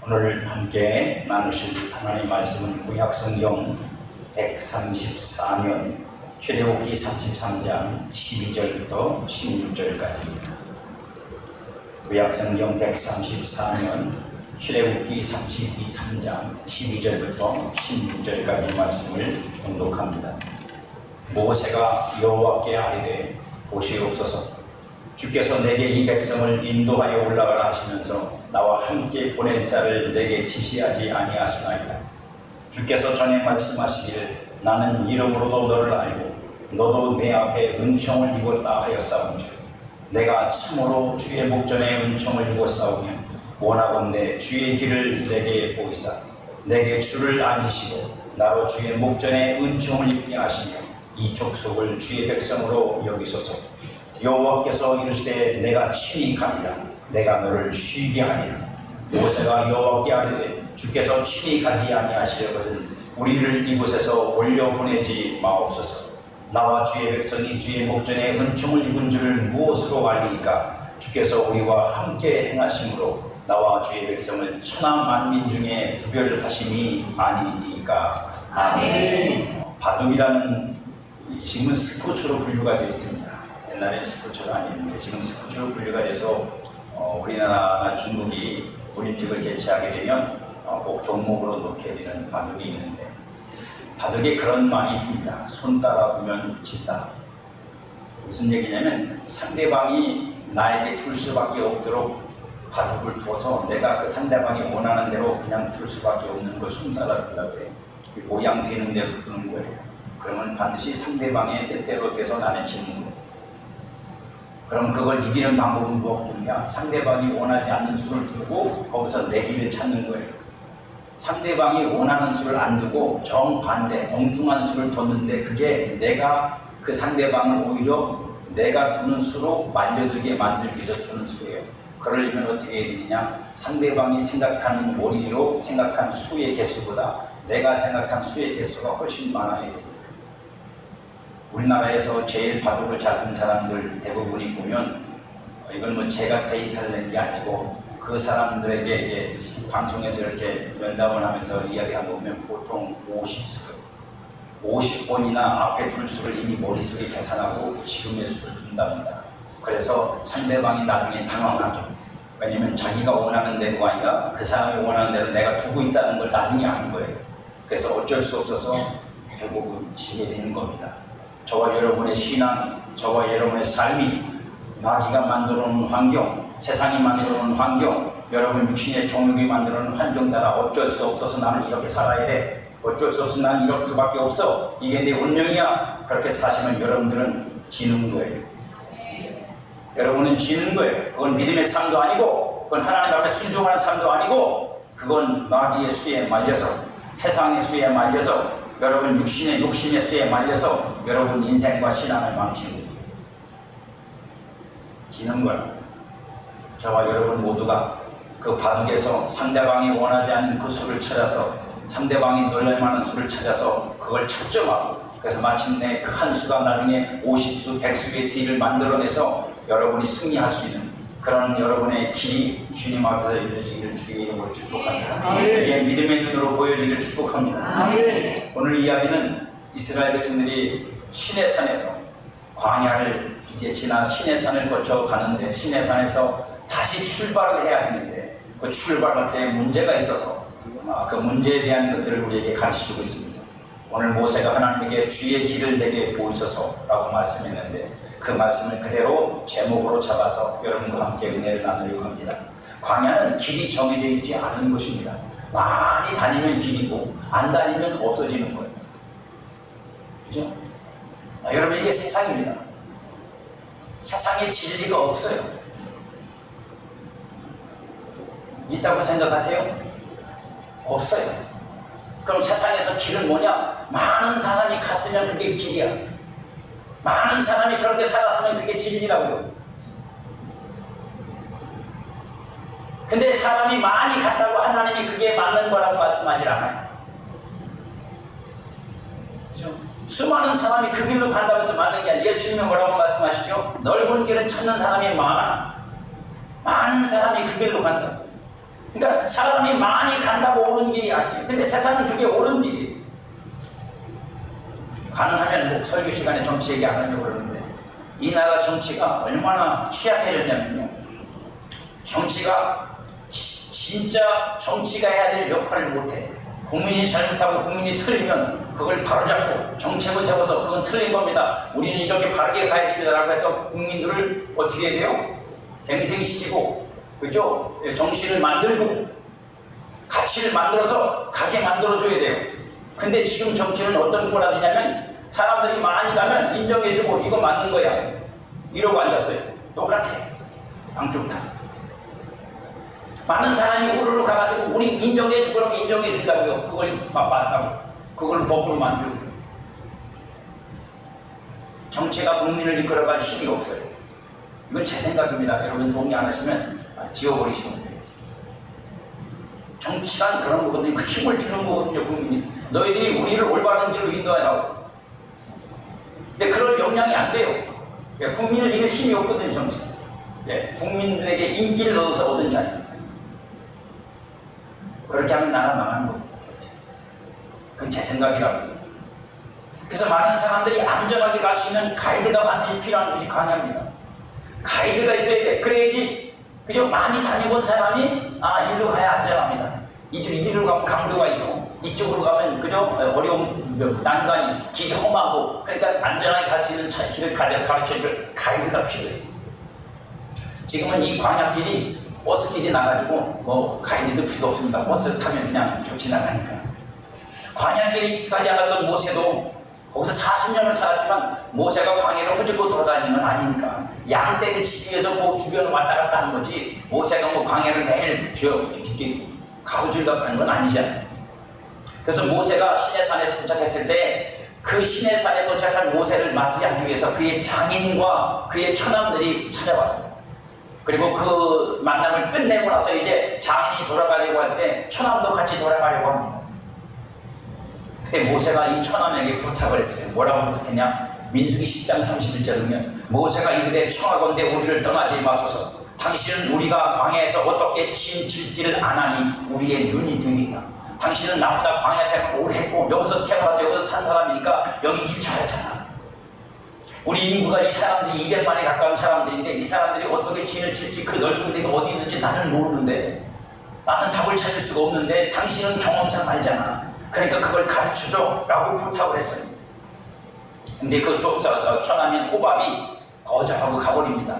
오늘 함께 나누실 하나님의 말씀은 구약성경 134면 출애굽기 33장 12절부터 16절까지입니다. 구약성경 134면 출애굽기 33장 12절부터 16절까지 말씀을 봉독합니다. 모세가 여호와께 아뢰되 보시옵소서, 주께서 내게 이 백성을 인도하여 올라가라 하시면서 나와 함께 보낼 자를 내게 지시하지 아니하시나이다. 주께서 전에 말씀하시기를 나는 이름으로도 너를 알고 너도 내 앞에 은총을 입었다 하였사온즉 내가 참으로 주의 목전에 은총을 입었사오며 원하건대 주의 길을 내게 보이사 내게 주를 알리시고 나로 주의 목전에 은총을 입게 하시며 이 족속을 주의 백성으로 여기소서. 여호와께서 이르시되 내가 친히 가리라. 내가 너를 쉬게 하리라. 모세가 여호와께 아뢰되 주께서 친히 가지 아니하시려거든 우리를 이곳에서 올려보내지 마옵소서. 나와 주의 백성이 주의 목전에 은총을 입은 줄을 무엇으로 알리이까? 주께서 우리와 함께 행하심으로 나와 주의 백성을 천하 만민 중에 구별하심이 아니니까. 아멘. 바둑이라는 지금은 스포츠로 분류가 되어 있습니다. 옛날에는 스포츠가 아니었는데 지금 스포츠로 분류가 돼서 우리나라나 중국이 올림픽을 개최하게 되면 꼭 종목으로 놓게 되는 바둑이 있는데, 바둑에 그런 말이 있습니다. 손 따라 두면 진다. 무슨 얘기냐면 상대방이 나에게 둘 수밖에 없도록 바둑을 둬서 내가 그 상대방이 원하는 대로 그냥 둘 수밖에 없는 걸 손 따라 두려고 해요. 모양 되는 대로 두는 거예요. 그러면 반드시 상대방의 뜻대로 돼서 나는 지는 거예요. 그럼 그걸 이기는 방법은 무엇이냐? 상대방이 원하지 않는 수를 두고 거기서 내기를 찾는 거예요. 상대방이 원하는 수를 안 두고 정반대 엉뚱한 수를 뒀는데 그게 내가 그 상대방을 오히려 내가 두는 수로 말려들게 만들기 위해서 두는 수예요. 그러려면 어떻게 해야 되느냐? 상대방이 생각하는 머리로 생각한 수의 개수보다 내가 생각한 수의 개수가 훨씬 많아야 돼요. 우리나라에서 제일 바둑을 잘 둔 사람들 대부분이 보면 이건 뭐 제가 데이터를 낸 게 아니고 그 사람들에게 방송에서 이렇게 면담을 하면서 이야기하고 보면 보통 50번이나 앞에 둘 수를 이미 머릿속에 계산하고 지금의 수를 둔답니다. 그래서 상대방이 나중에 당황하죠. 왜냐면 자기가 원하는 대로가 아니라 그 사람이 원하는 대로 내가 두고 있다는 걸 나중에 아는 거예요. 그래서 어쩔 수 없어서 결국은 지게 되는 겁니다. 저와 여러분의 신앙, 저와 여러분의 삶이 마귀가 만들어놓은 환경, 세상이 만들어놓은 환경, 여러분 육신의 종육이 만들어놓은 환경 따라 어쩔 수 없어서 나는 이렇게 살아야 돼. 어쩔 수 없어 나는 이럴 수밖에 없어. 이게 내 운명이야. 그렇게 사시면 여러분들은 지는 거예요. 여러분은 지는 거예요. 그건 믿음의 삶도 아니고 그건 하나님 앞에 순종하는 삶도 아니고 그건 마귀의 수에 말려서 세상의 수에 말려서 여러분 육신의 욕심의 수에 말려서 여러분 인생과 신앙을 망치고 지는 거라. 저와 여러분 모두가 그 바둑에서 상대방이 원하지 않는 그 수를 찾아서 상대방이 놀랄 만한 수를 찾아서 그걸 착점하고 그래서 마침내 그 한 수가 나중에 50수, 100수의 딜을 만들어내서 여러분이 승리할 수 있는 그런 여러분의 길이 주님 앞에서 이루어지기를 주의 이름으로 축복합니다. 이게 믿음의 눈으로 보여지기를 축복합니다. 오늘 이야기는 이스라엘 백성들이 시내산에서 광야를 이제 지나 시내산을 거쳐 가는데 시내산에서 다시 출발을 해야 되는데 그 출발할 때 문제가 있어서 그 문제에 대한 것들을 우리에게 가르쳐주고 있습니다. 오늘 모세가 하나님에게 주의 길을 내게 보이소서 라고 말씀했는데 그 말씀을 그대로 제목으로 잡아서 여러분과 함께 은혜를 나누려고 합니다. 광야는 길이 정해져 있지 않은 곳입니다. 많이 다니면 길이고 안 다니면 없어지는 거예요. 그죠? 여러분 이게 세상입니다. 세상에 진리가 없어요. 있다고 생각하세요? 없어요. 그럼 세상에서 길은 뭐냐? 많은 사람이 갔으면 그게 길이야. 많은 사람이 그렇게 살았으면 그게 진리라고요. 근데 사람이 많이 갔다고 하나님이 그게 맞는 거라고 말씀하지 않아요. 그렇죠? 수많은 사람이 그 길로 간다고 해서 맞는 게 아니라 예수님은 뭐라고 말씀하시죠? 넓은 길을 찾는 사람이 많아. 많은 사람이 그 길로 간다. 그러니까 사람이 많이 간다고 옳은 길이 아니에요. 근데 세상은 그게 옳은 길이에요. 가능하면 뭐 설교 시간에 정치 얘기 안 하려고 그러는데 이 나라 정치가 얼마나 취약해졌냐면요. 정치가 진짜 정치가 해야 될 역할을 못해. 국민이 잘못하고 국민이 틀리면 그걸 바로잡고 정책을 세워서 그건 틀린 겁니다. 우리는 이렇게 바르게 가야 됩니다. 라고 해서 국민들을 어떻게 해야 돼요? 갱생시키고, 그죠? 정신을 만들고, 가치를 만들어서 가게 만들어줘야 돼요. 근데 지금 정치는 어떤 꼬라지냐면 사람들이 많이 가면 인정해주고 이거 맞는 거야. 이러고 앉았어요. 똑같아. 양쪽 다. 많은 사람이 우르르 가가지고 우리 인정해주고 그러면 인정해준다고요. 그걸 맞다고. 그걸 법으로 만들고. 정치가 국민을 이끌어갈 힘이 없어요. 이건 제 생각입니다. 여러분 동의 안 하시면 지워버리시면 돼요. 정치란 그런 거거든요. 그 힘을 주는 거거든요. 국민이. 너희들이 우리를 올바른 길로 인도하라고. 근데 그럴 역량이 안 돼요. 국민을 이길 힘이 없거든요. 정치. 국민들에게 인기를 얻어서 얻은 자예요. 그렇게 하면 나라 망하는 겁니다. 그건 제 생각이라고요. 그래서 많은 사람들이 안전하게 갈 수 있는 가이드가 반드시 필요한 것이 관야입니다. 가이드가 있어야 돼. 그래야지 그저 많이 다녀본 사람이 이리로 가야 안전합니다. 이리로 가면 강도가 있고 이쪽으로 가면 그저 어려운 난간이 길이 험하고 그러니까 안전하게 갈 수 있는 길을 가르쳐줄 가이드가 필요해요. 지금은 이 광야길이 버스길이 나가지고 뭐 가이드도 필요 없습니다. 버스 타면 그냥 쭉 지나가니까. 광야길에 익숙하지 않았던 모세도 거기서 40년을 살았지만 모세가 광야를 허지고 돌아다니는 건 아니니까 양떼를 치기 위해서 그 주변을 왔다 갔다 한 거지 모세가 뭐 광야를 매일 이렇게 가로질러 가는 건 아니잖아요. 그래서 모세가 시내산에 도착했을 때 그 시내산에 도착한 모세를 맞이하기 위해서 그의 장인과 그의 처남들이 찾아왔습니다. 그리고 그 만남을 끝내고 나서 이제 장인이 돌아가려고 할 때 처남도 같이 돌아가려고 합니다. 그때 모세가 이 처남에게 부탁을 했어요. 뭐라고 부탁했냐? 민수기 10장 31절 보면 모세가 이르되 청하건대 우리를 떠나지 마소서. 당신은 우리가 광야에서 어떻게 짐질지를 안하니 우리의 눈이 등이다. 당신은 나보다 광야 생활을 오래 했고 여기서 태어나서 여기서 산 사람이니까 여기 일 잘하잖아. 우리 인구가 이 사람들이 200만에 가까운 사람들인데 이 사람들이 어떻게 진을 칠지 그 넓은 데가 어디 있는지 나는 모르는데 나는 답을 찾을 수가 없는데 당신은 경험상 알잖아. 그러니까 그걸 가르쳐줘 라고 부탁을 했어요. 근데 그 처남인 호밥이 거절하고 가버립니다.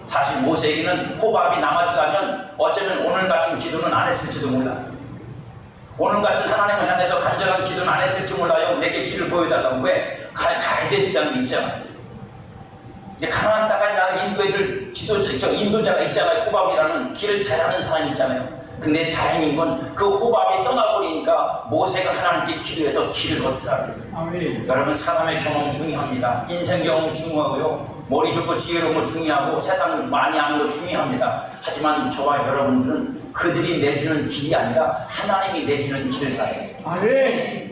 사실 모세에게는 호밥이 남았더라면 어쩌면 오늘 같은 기도는 안 했을지도 몰라. 오늘 같은 하나님을 향해서 간절한 기도는 안 했을지 몰라요. 내게 길을 보여달라고. 왜? 가야 될 사람이 있잖아. 이제 가나안 땅까지 나를 인도해줄 인도자가 있잖아요. 호밥이라는 길을 잘 아는 사람이 있잖아요. 근데 다행인 건 그 호밥이 떠나버리니까 모세가 하나님께 기도해서 길을 걷더라고요. 여러분 사람의 경험 중요합니다. 인생 경험 중요하고요. 머리 좋고 지혜로운 거 중요하고 세상 많이 아는 거 중요합니다. 하지만 저와 여러분들은 그들이 내주는 길이 아니라 하나님이 내주는 길을 가야 돼요.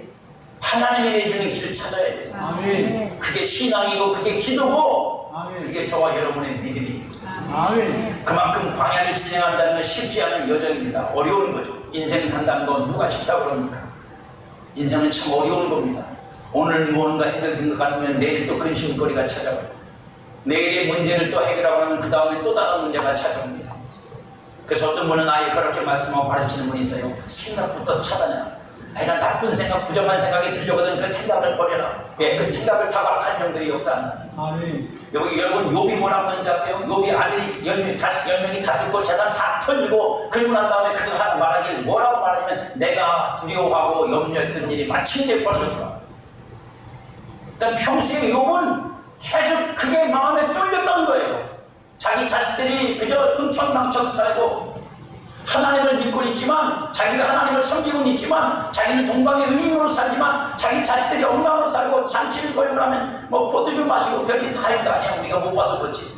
하나님이 내주는 길을 찾아야 돼요. 그게 신앙이고 그게 기도고 그게 저와 여러분의 믿음입니다. 그만큼 광야를 진행한다는 건 쉽지 않은 여정입니다. 어려운 거죠. 인생 산다는 건 누가 쉽다고 그럽니까? 인생은 참 어려운 겁니다. 오늘 무언가 해결된 것 같으면 내일 또 근심거리가 찾아와요. 내일의 문제를 또 해결하고 나면 그 다음에 또 다른 문제가 찾아옵니다. 그래서 어떤 분은 아예 그렇게 말씀하고 가르치는 분이 있어요. 생각부터 차단해라. 하여간 나쁜 생각, 부정한 생각이 들려거든 그 생각을 버려라. 왜? 그 생각을 타박한 영들이 역사한다. 여기 여러분 욥이 뭐라고 하는지 아세요? 욥이 아들이 10명이 다 죽고 재산 다 털리고 그리고 난 다음에 그거 하나 말하길 뭐라고 말하냐면 내가 두려워하고 염려했던 일이 마침내 벌어졌구나. 그러니까 평소에 욥은 계속 그게 마음에 쫄렸던 거예요. 자기 자식들이 그저 흥청망청 살고 하나님을 믿고 있지만 자기가 하나님을 섬기고 있지만 자기는 동방의 의인으로 살지만 자기 자식들이 엉망으로 살고 잔치를 벌이고 나면 뭐 포도주 마시고 별게 다 할 거 아니야. 우리가 못 봐서 그렇지.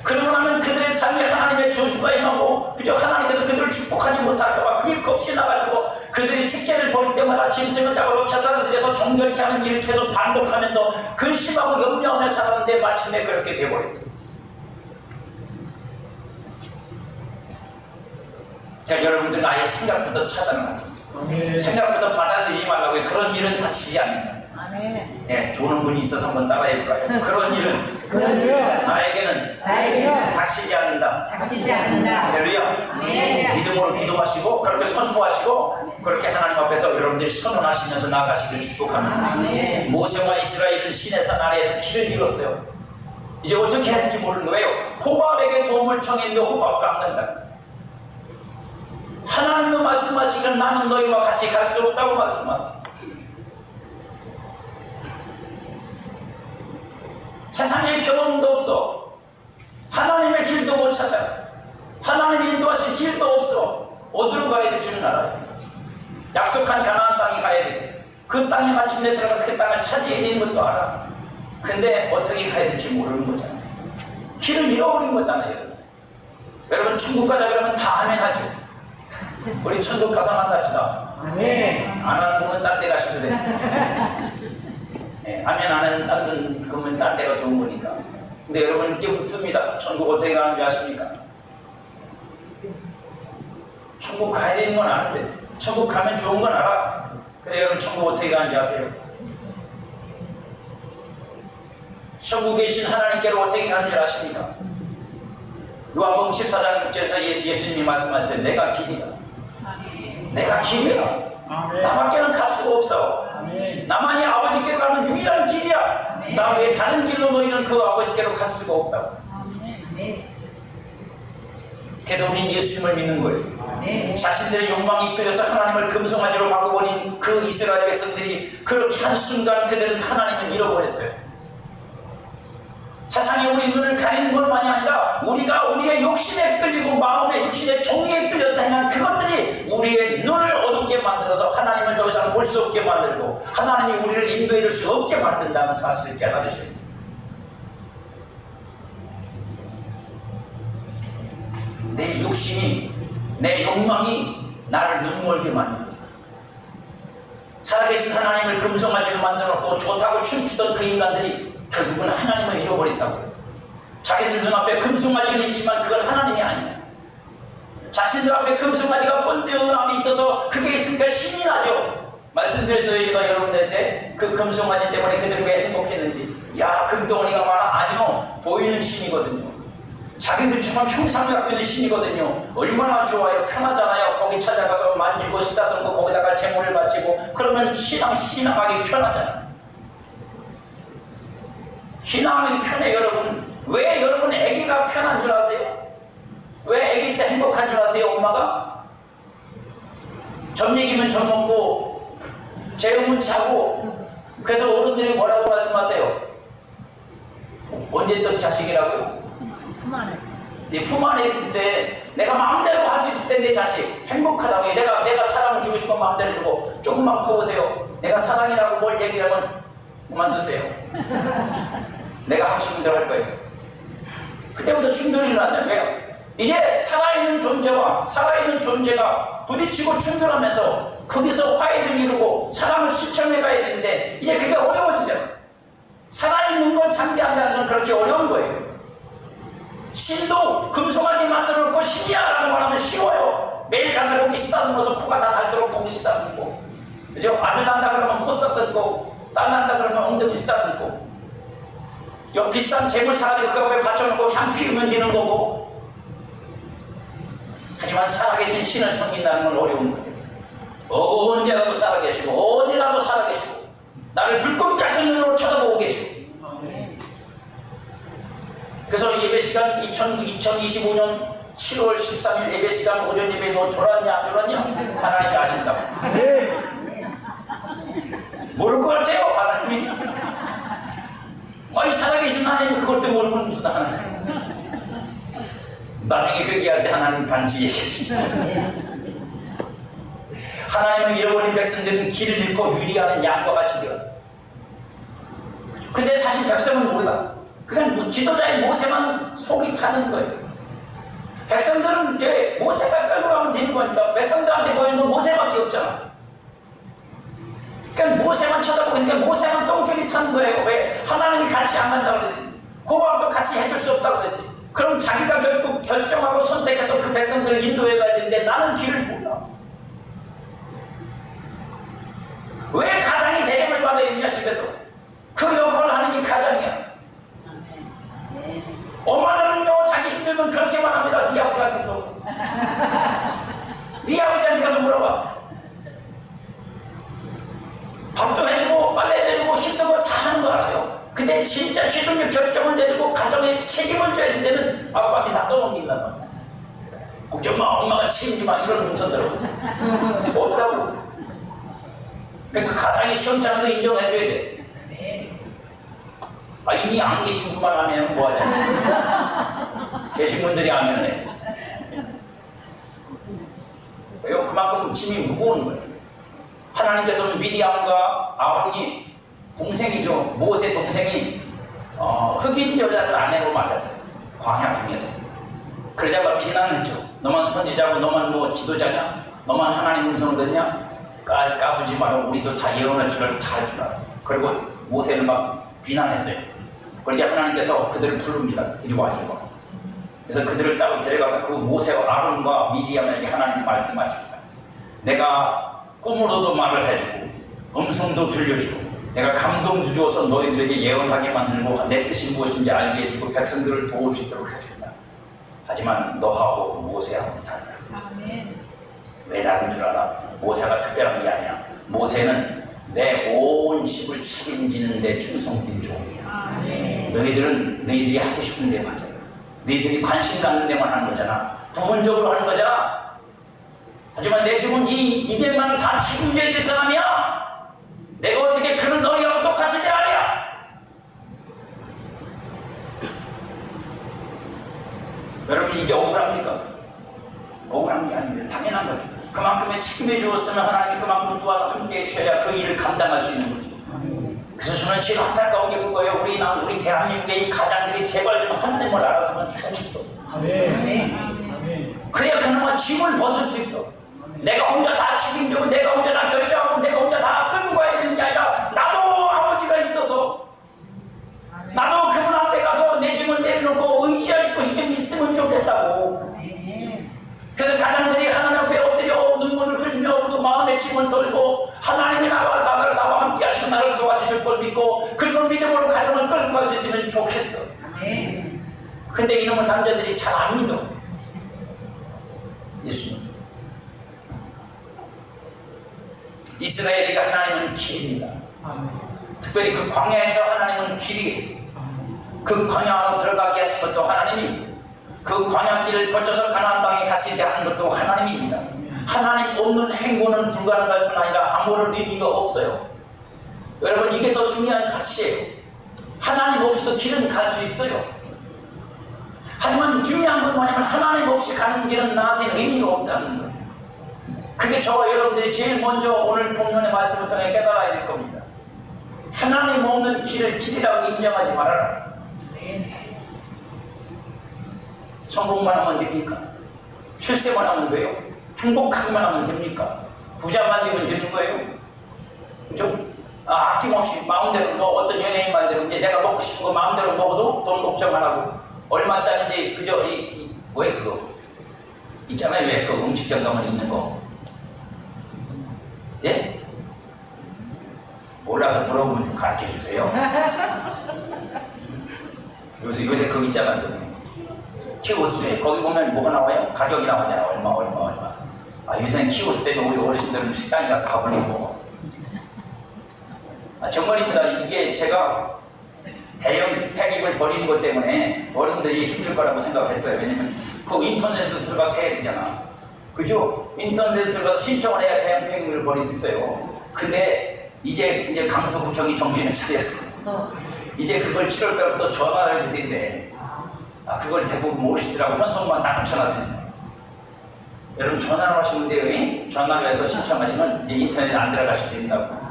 그러고 나면 그들의 삶에 하나님의 저주가 임하고 그저 하나님께서 그들을 축복하지 못할까봐 그게 겁이 나가지고 그들이 축제를 벌일 때마다 짐승을 잡아서 제사를 드려서 정결케 하는 일을 계속 반복하면서 근심하고 염려하며 살았는데 마침내 그렇게 돼버렸어요. 제가 여러분들은 아예 생각부터 차단하세요. 생각부터 받아들이지 말라고요. 그런 일은 닥치지 않는다. 예, 좋은 분이 있어서 한번 따라해볼까요? 그런 일은 나에게는 닥치지 않는다. 할렐루야. 믿음으로 기도하시고 그렇게 선포하시고 그렇게 하나님 앞에서 여러분들이 선언하시면서 나아가시길 축복합니다. 모세와 이스라엘은 시내산 아래에서 길을 잃었어요. 이제 어떻게 해야 할지 모르는 거예요. 호밥에게 도움을 청했는데 호밥도 안 간다. 하나님도 말씀하시기를 나는 너희와 같이 갈 수 없다고 말씀하세요. 세상에 경험도 없어. 하나님의 길도 못 찾아. 하나님이 인도하신 길도 없어. 어디로 가야 될지는 알아요. 약속한 가나안 땅에 가야 돼. 그 땅에 마침내 들어가서 그 땅을 차지해야 되는 것도 알아. 근데 어떻게 가야 될지 모르는 거잖아요. 길을 잃어버린 거잖아요. 여러분 천국 가자 그러면 다 아멘 하죠. 우리 천국 가서 만납시다. 아멘. 안 하는 분은 딴 데 가셔도 돼. 네, 아멘 안 하는 그러면 딴 데가 좋은 거니까. 근데 여러분 이렇게 묻습니다. 천국 어떻게 가는지 아십니까? 천국 가야 되는 건 아는데 천국 가면 좋은 건 알아. 근데 여러분 천국 어떻게 가는지 아세요? 천국에 계신 하나님께로 어떻게 가는 줄 아십니까? 요한복음 14장 6절에서 예수님이 말씀하셨어요. 내가 길이다. 내가 길이야. 나밖에는 갈 수가 없어. 나만이 아버지께로 가는 유일한 길이야. 나 외에 다른 길로 너희는 그 아버지께로 갈 수가 없다고. 그래서 우리는 예수님을 믿는 거예요. 자신들의 욕망이 이끌려서 하나님을 금송아지로 바꿔버린 그 이스라엘 백성들이 그렇게 한순간 그들은 하나님을 잃어버렸어요. 세상이 우리 눈을 가리는 것만이 아니라 우리가 우리의 욕심에 끌리고 마음의 육신의 종이에 끌려서 행한 그것들이 우리의 눈을 어둡게 만들어서 하나님을 더 이상 볼 수 없게 만들고 하나님이 우리를 인도해 줄 수 없게 만든다는 사실을 깨달으셔야 됩니다. 내 욕심이, 내 욕망이 나를 눈멀게 만듭니다. 살아계신 하나님을 금송아지로 만들어놓고 좋다고 춤추던 그 인간들이 결국은 하나님을 잃어버렸다고요. 자기들 눈앞에 금송아지는 있지만 그건 하나님이 아니에요. 자신들 앞에 금송아지가 번듯함이 있어서 그게 있으니까 신이 나죠. 말씀드렸어요. 제가 여러분들한테 그 금송아지 때문에 그들이 왜 행복했는지. 야, 금덩어리가 많아? 아니요. 보이는 신이거든요. 자기들처럼 형상을 갖고 있는 신이거든요. 얼마나 좋아요. 편하잖아요. 거기 찾아가서 만지고 쓰다듬고 거기다가 재물을 바치고 그러면 신앙하기 편하잖아요. 신앙하기 편해. 여러분 왜 여러분 아기가 편한 줄 아세요? 왜 아기 때 행복한 줄 아세요? 엄마가 젖 먹이면 젖 먹고 재우면 자고. 그래서 어른들이 뭐라고 말씀하세요? 언제 뜬 자식이라고요? 네 품 안에 있을 때 내가 마음대로 할 수 있을 때 내 자식 행복하다고. 내가 사랑을 주고 싶으면 마음대로 주고 조금만 커보세요. 내가 사랑이라고 뭘 얘기하면 그만두세요. 내가 하고 싶은 대로 할 거예요. 그때부터 충돌이 일어나잖아요. 왜요? 이제 살아있는 존재와 살아있는 존재가 부딪히고 충돌하면서 거기서 화해를 이루고 사랑을 실천해 가야 되는데 이제 그게 어려워지잖아요. 살아있는 걸 상대한다는 건 그렇게 어려운 거예요. 신도 금송아지 만들어 놓고 신이야 라는 말 하면 쉬워요. 매일 가서 고기 쓰다듬어서 코가 다 닳도록 고기 쓰다듬고, 그죠? 아들 난다 그러면 코 쓰다듬고, 딸 난다 그러면 엉덩이 쓰다듬고, 비싼 재물 사가지고 그 앞에 받쳐놓고 향 피우면 되는 거고. 하지만 살아계신 신을 섬긴다는 건 어려운 거예요. 언제라도 살아계시고 어디라도 살아계시고 나를 불꽃 같은 눈으로 쳐다보고 계시고. 그래서 예배시간 2025년 7월 13일 예배시간 오전 예배 너 졸았냐 안 졸았냐? 하나님이 아신다고. 모를 것 같아요. 하나님이. 아니 살아계신 하나님이 그것도 모르면 무슨 하나님. 나중에 회개할 때 하나님 반드시 얘기하십니다. 하나님은 잃어버린 백성들은 길을 잃고 유리하는 양과 같이 되었어요. 근데 사실 백성은 몰라. 그냥 지도자의 모세만 속이 타는 거예요. 백성들은 이제 모세가 끌고 가면 되는 거니까 백성들한테 보이는 건 모세밖에 없잖아. 그러니까 모세만 쳐다보고 있으니까 모세만 똥줄이 타는 거예요. 왜? 하나님이 같이 안 간다고 그러지. 호밥도 같이 해줄 수 없다고 그러지. 그럼 자기가 결국 결정하고 선택해서 그 백성들을 인도해 가야 되는데 나는 길을 몰라. 왜 가장이 대접을 받아야 되냐 집에서. 그 역할을 하는 게 가장이야. 엄마들은요 자기 힘들면 그렇게만 합니다. 네 아버지 같은 거. 네 아버지한테 가서 물어봐. 밥도 해주고 빨래 해주고 힘든 거 다 하는 거 알아요. 근데 진짜 최종적 결정을 내리고 가정에 책임을 져야 될 때는 아빠한테 다 떠넘긴단 말이야. 걱정 마, 엄마가 책임지 마, 이런 음성 들어보세요. 없다고. 그러니까 가장이 시험장도 인정해줘야 돼. 아, 이미 안 계신 분만 하면 뭐하냐. 계신 분들이 하면 해. 왜요? 그만큼 짐이 무거운 거예요. 하나님께서는 미디안과 아론이 동생이죠. 모세 동생이 흑인 여자를 아내로 맞았어요. 광야 중에서. 그러자마자 비난을 했죠. 너만 선지자고 너만 뭐 지도자냐? 너만 하나님 음성을 듣냐? 까부지 마라. 우리도 다 예언할 줄 알고 다 할 줄 알아. 그리고 모세를 막 비난했어요. 그러자 하나님께서 그들을 부릅니다. 이리 와, 이리 와. 그래서 그들을 따로 데려가서 그 모세와 아론과 미디안에게 하나님이 말씀하십니다. 내가 꿈으로도 말을 해주고 음성도 들려주고 내가 감동도 주어서 너희들에게 예언하게 만들고 내 뜻이 무엇인지 알게 해주고 백성들을 도울 수 있도록 해준다. 하지만 너하고 모세하고는 다르다. 왜 다른 줄 알아? 모세가 특별한 게 아니야. 모세는 내 온 집을 책임지는 데 충성된 종이야. 너희들은 너희들이 하고 싶은 데만 하잖아. 너희들이 관심 갖는 데만 하는 거잖아. 부분적으로 하는 거잖아. 하지만 내 집은 이 200만을 다 책임져야 될 사람이야. 내가 어떻게 그런 너희하고 똑같이 대하랴? 여러분 이게 억울합니까? 억울한 게 아닙니다. 당연한 거죠. 그만큼의 책임을 주었으면 하나님이 그만큼 또한 함께 해주셔야 그 일을 감당할 수 있는 거죠. 그래서 저는 제일 안타까운 게 그거예요. 우리 대한민국의 이 가장들이 제발 좀 하나님을 알았으면 좋겠어. 그래야 그나마 짐을 벗을 수 있어. 내가 혼자 다 책임지고 내가 혼자 다 결정하고 내가 혼자 다 끌고 가야 되는 게 아니라 나도 아버지가 있어서 나도 그분 앞에 가서 내 짐을 내려놓고 의지할 곳이 좀 있으면 좋겠다고. 그래서 가장들이 하나님 앞에 엎드려 눈물을 흘리며 그 마음의 짐을 돌고 하나님이 나와 함께 하시고 나를 도와주실 걸 믿고 그리고 믿음으로 가정을 끌고 갈 수 있으면 좋겠어. 근데 이놈은 남자들이 잘 안 믿어. 예수님. 이스라엘에게 하나님은 길입니다. 특별히 그 광야에서 하나님은 길이, 그 광야로 들어가게 하신 것도 하나님입니다. 그 광야길을 거쳐서 가나안 땅에 가시게 하는 것도 하나님입니다. 하나님 없는 행보는 불가능할 뿐 아니라 아무런 의미가 없어요. 여러분 이게 더 중요한 가치예요. 하나님 없이도 길은 갈 수 있어요. 하지만 중요한 건 뭐냐면 하나님 없이 가는 길은 나한테는 의미가 없다는 거예요. 그게 저와 여러분들이 제일 먼저 오늘 본문의 말씀을 통해 깨달아야 될 겁니다. 하나님 없는 길을 길이라고 인정하지 말아라. 성공만 하면 됩니까? 출세만 하면 돼요? 행복하기만 하면 됩니까? 부자만 되면 되는 거예요? 그죠? 아낌없이 마음대로 어떤 연예인 말대로 이제 내가 먹고 싶은 거 마음대로 먹어도 돈 걱정 안 하고 얼마짜리인지 그저 왜 그거 있잖아요. 왜 그 음식점 가면 있는 거 예? 몰라서 물어보면 좀 가르쳐 주세요. 요새 그거 있잖아요. 키오스에 거기 보면 뭐가 나와요? 가격이 나오잖아요. 얼마. 요새는 키오스 때문에 우리 어르신들은 식당에 가서 밥을 먹어. 정말입니다. 이게 제가 대형 스펙입을 버리는 것 때문에 어른들이 힘들 거라고 생각했어요. 왜냐면 그 인터넷에도 들어가서 해야 되잖아. 그죠? 인터넷에 들어가서 신청을 해야 대형 스펙입을 버릴 수 있어요. 근데 이제 강서구청이 정신을 차려서 이제 그걸 7월 달부터 전화를 해야 되는데 그걸 대부분 모르시더라고. 현송만 딱 붙여놨어요. 여러분 전화로 하시면 돼요. 전화로 해서 신청하시면 이제 인터넷에 안 들어가셔도 된다고.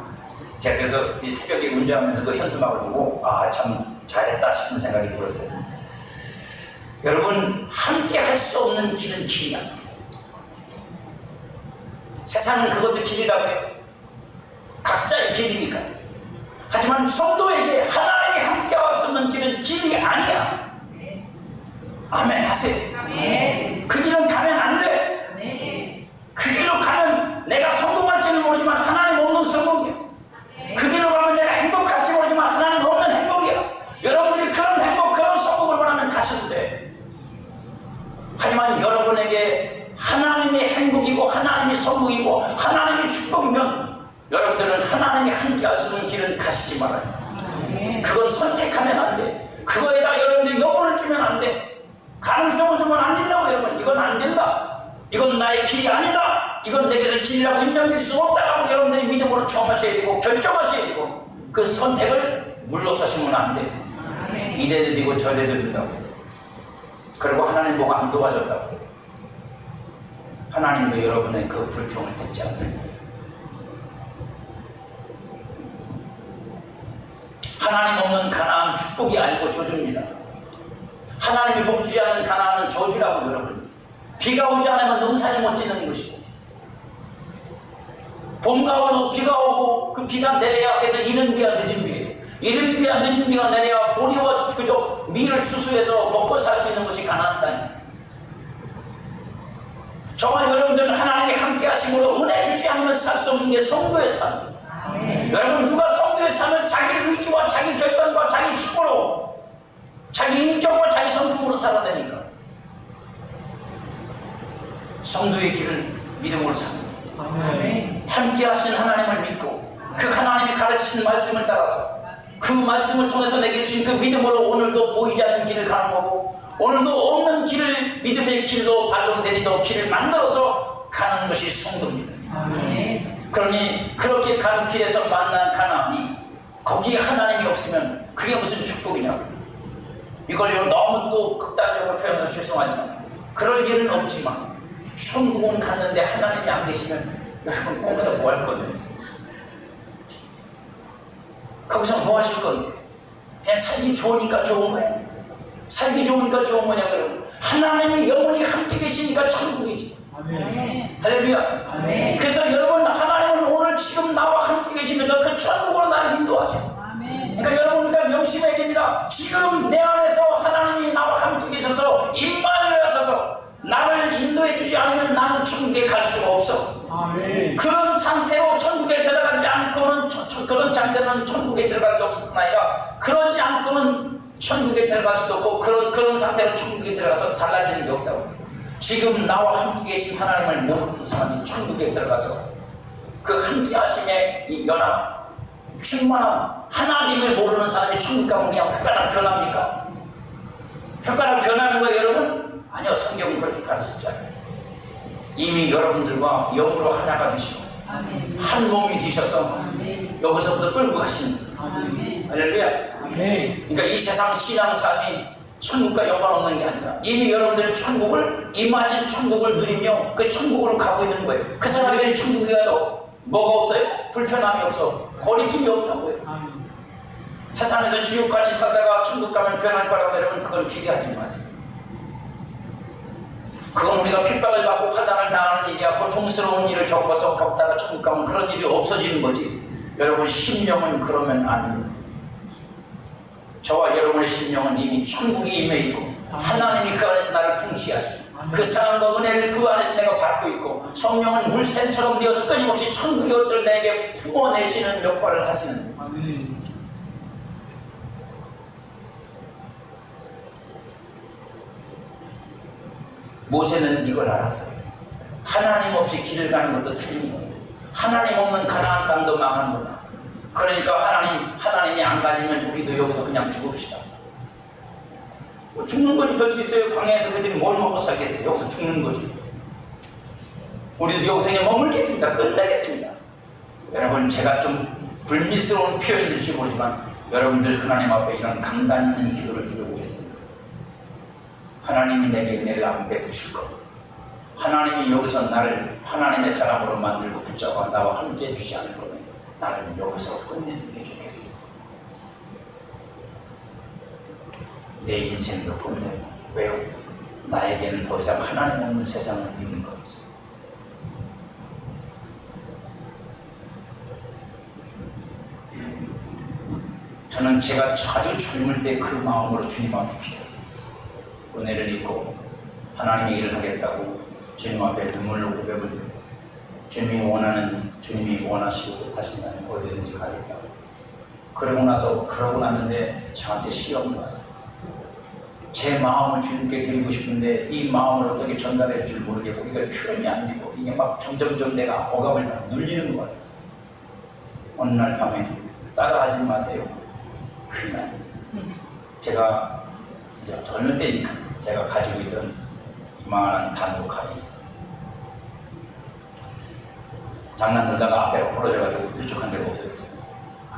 제가 그래서 새벽에 운전하면서 그 현수막을 보고 참 잘했다 싶은 생각이 들었어요. 여러분 함께 할 수 없는 길은 길이야. 세상은 그것도 길이라고 해요. 각자의 길이니까. 하지만 성도에게 하나님이 함께 할 수 없는 길은 길이 아니야. 아멘 하세요. 아멘. 그 길은 가면 안 돼. 아멘. 그 길로 가면 내가 성공할지는 모르지만 하나님 없는 성공이야. 그 길로 가면 내가 행복할지 모르지만 하나님 없는 행복이야. 여러분들이 그런 행복, 그런 성공을 원하면 가셔도 돼. 하지만 여러분에게 하나님이 행복이고 하나님이 성공이고 하나님이 축복이면 여러분들은 하나님이 함께 하시는 길을 가시지 말아요. 그건 선택하면 안 돼. 그거에다 여러분들이 여부를 주면 안 돼. 가능성을 두면 안 된다고. 여러분, 이건 안 된다. 이건 나의 길이 아니다. 이건 내게서 길이라고 인정될 수 없다라고 여러분들이 믿음으로 청하셔야 되고 결정하셔야 되고 그 선택을 물러서시면 안 돼. 이래도 되고 저래도 된다고. 그리고 하나님 뭐가 안 도와줬다고. 하나님도 여러분의 그 불평을 듣지 않습니다. 하나님 없는 가나안 축복이 아니고 저주입니다. 하나님이 복주지 않는 가나안은 저주라고. 여러분, 비가 오지 않으면 농사를 못 짓는 것이고 봄과 가을로 비가 오고 그 비가 내려야 해서 이른 비와 늦은 비예요. 이른 비와 늦은 비가 내려야 보리와 그저 밀을 추수해서 먹고 살 수 있는 것이 가나안 땅이에요. 저와 여러분들은 하나님이 함께 하심으로 은혜 주지 않으면 살 수 없는 게 성도의 삶. 여러분, 누가 성도의 삶을 자기 의지와 자기 결단과 자기 힘으로 자기 인격과 자기 성품으로 살아내니까 성도의 길을 믿음으로 삽니다. 함께 하신 하나님을 믿고 그 하나님이 가르치신 말씀을 따라서 그 말씀을 통해서 내게 주신 그 믿음으로 오늘도 보이지 않는 길을 가는 거고 오늘도 없는 길을 믿음의 길로 발로 내리도 길을 만들어서 가는 것이 성도입니다. 그러니 그렇게 가는 길에서 만난 가나안이 거기에 하나님이 없으면 그게 무슨 축복이냐고. 이걸 너무 또 극단적으로 표현해서 죄송하지만 그럴 일은 없지만 천국은 갔는데 하나님이 안 계시면 여러분 거기서 뭐 할 건데? 거기서 뭐 하실 건데? 그냥 살기 좋으니까 좋은 거야. 살기 좋으니까 좋은 거냐. 그러면 하나님이 영원히 함께 계시니까 천국이지. 아멘. 할렐루야. 아멘. 그래서 여러분, 하나님은 오늘 지금 나와 함께 계시면서 그 천국으로 나를 인도하세요. 아멘. 그러니까 여러분, 우리가 명심해야 됩니다. 지금 내 안에서 하나님이 나와 함께 계셔서 임마누엘 하셔서 나를 인도해 주지 않으면 나는 천국에 갈 수가 없어. 아멘. 그런 상태로 천국에 들어가지 않고는 그런 상태는 천국에 들어갈 수 없을 뿐 아니라 그러지 않고는 천국에 들어갈 수도 없고 그런 상태로 천국에 들어가서 달라지는 게 없다고. 지금 나와 함께 계신 하나님을 모르는 사람이 천국에 들어가서 그 함께 하심의 이 연합, 충만함, 하나님을 모르는 사람이 천국 가면 그냥 혓가락 변합니까? 혓가락 변하는 거예요, 여러분? 아니요, 성경은 그렇게 가르치지 않아요. 이미 여러분들과 영으로 하나가 되시고 한 몸이 되셔서 여기서부터 끌고 가시는 거예요. 할렐루야. 그러니까 이 세상 신앙 삶이 천국과 연관없는 게 아니라 이미 여러분들은 천국을 임하신 천국을 누리며 그 천국으로 가고 있는 거예요. 그 사람에게는 천국에 가도 뭐가 없어요? 불편함이 없어. 거리낌이 없다고요. 세상에서 지옥같이 살다가 천국 가면 변할 거라고 여러분 그걸 기대하지 마세요. 그건 우리가 핍박을 받고 화단을 당하는 일이야. 고통스러운 일을 겪다가 천국 가면 그런 일이 없어지는 거지. 여러분 심령은 그러면 안 됩니다. 저와 여러분의 심령은 이미 천국이 임해 있고 하나님이 그 안에서 나를 통치하시고 그 사랑과 은혜를 그 안에서 내가 받고 있고 성령은 물샘처럼 되어서 끊임없이 천국의 것들을 내게 품어내시는 역할을 하시는 거예요. 모세는 이걸 알았어요. 하나님 없이 길을 가는 것도 틀린 거예요. 하나님 없는 가나안 땅도 망한 거다. 그러니까 하나님이 안 가리면 우리도 여기서 그냥 죽읍시다. 뭐 죽는 거지 별 수 있어요. 광야에서 그들이 뭘 먹고 살겠어요. 여기서 죽는 거지. 우리도 여기서 그냥 머물겠습니다. 끝내겠습니다. 여러분, 제가 좀 불미스러운 표현일지 모르지만 여러분들 하나님 앞에 이런 강단 있는 기도를 드려보겠습니다. 하나님이 내게 은혜를 안 베푸실 것, 하나님이 여기서 나를 하나님의 사람으로 만들고 붙잡아 나와 함께 해주지 않을 거면 나는 여기서 끝내는 게 좋겠습니다. 내 인생도 끝내고 왜요? 나에게는 더 이상 하나님 없는 세상을 믿는 거였어요. 저는 제가 아주 젊을 때 그 마음으로 주님 앞에 기도했어요. 은혜를 입고 하나님의 일을 하겠다고 주님 앞에 눈물로 고백을 드리고 주님이 원하시고 뜻하신다면 어디든지 가겠다고. 그러고 났는데 저한테 시험이 왔어요. 제 마음을 주님께 드리고 싶은데 이 마음을 어떻게 전달할 줄 모르겠고 이걸 표현이 안 되고 이게 막 점점점 내가 억압을 눌리는 것 같아서 어느 날 밤에 따라하지 마세요. 그날 제가 이제 젊을 때니까 제가 가지고 있던 이만한 단독칼이 있었어요. 장난 놀다가 앞에가 부러져가지고 일축한 데가 없어졌어요.